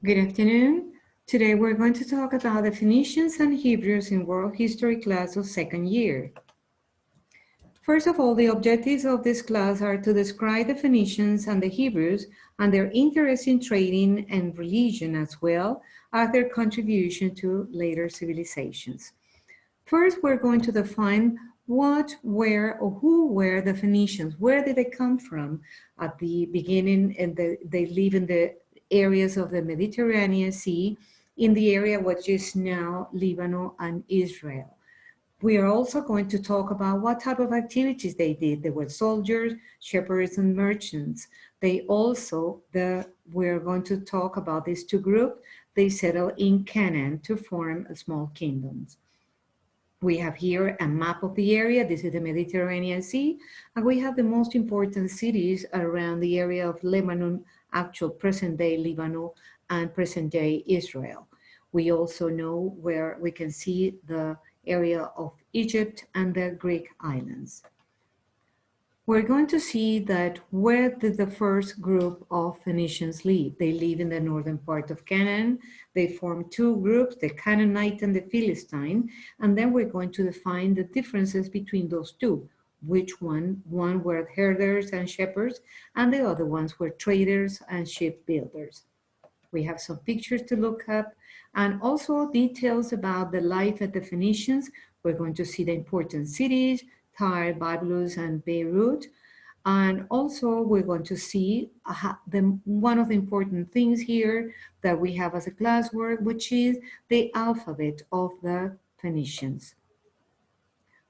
Good afternoon. Today we're going to talk about the Phoenicians and Hebrews in World History class of second year. First of all, the objectives of this class are to describe the Phoenicians and the Hebrews and their interest in trading and religion, as well as their contribution to later civilizations. First, we're going to define what, where, or who were the Phoenicians. Where did they come from at the beginning? And they live in the areas of the Mediterranean Sea, in the area which is now Lebanon and Israel. We are also going to talk about what type of activities they did. They were soldiers, shepherds, and merchants. We're going to talk about these two groups. They settled in Canaan to form small kingdoms. We have here a map of the area. This is the Mediterranean Sea, and we have the most important cities around the area of Lebanon, actual present-day Lebanon, and present-day Israel. We also know where we can see the area of Egypt and the Greek islands. We're going to see that where did the first group of Phoenicians live? They live in the northern part of Canaan. They form two groups, the Canaanite and the Philistine, and then we're going to define the differences between those two. Which one were herders and shepherds, and the other ones were traders and shipbuilders. We have some pictures to look up and also details about the life at the Phoenicians. We're going to see the important cities, Tyre, Byblos, and Beirut. And also we're going to see one of the important things here that we have as a classwork, which is the alphabet of the Phoenicians.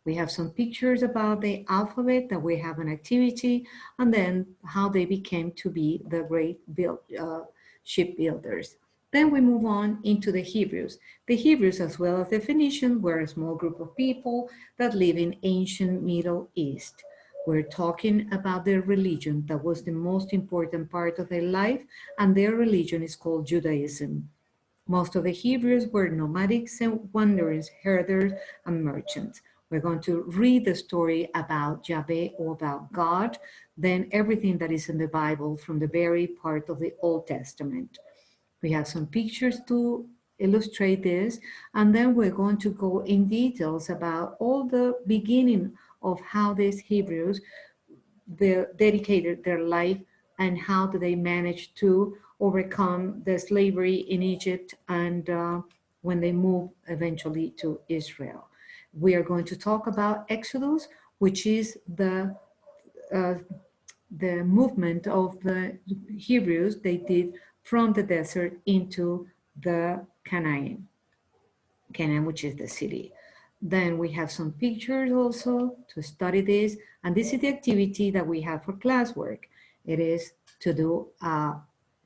We have some pictures about the alphabet, that we have an activity, and then how they became to be the great shipbuilders. Then we move on into the Hebrews. The Hebrews, as well as the Phoenicians, were a small group of people that live in ancient Middle East. We're talking about their religion. That was the most important part of their life, and their religion is called Judaism. Most of the Hebrews were nomadics and wanderers, herders, and merchants. We're going to read the story about Yahweh, or about God, then everything that is in the Bible from the very part of the Old Testament. We have some pictures to illustrate this, and then we're going to go in details about all the beginning of how these Hebrews dedicated their life and how do they manage to overcome the slavery in Egypt and when they move eventually to Israel. We are going to talk about Exodus, which is the movement of the Hebrews they did from the desert into the Canaan, which is the city. Then we have some pictures also to study this, and this is the activity that we have for classwork. It is to do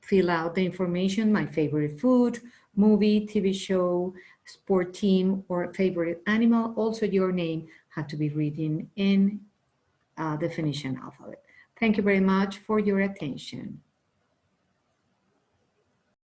fill out the information, my favorite food, movie, TV show, sport team, or favorite animal. Also your name have to be written in the Phoenician alphabet. Thank you very much for your attention.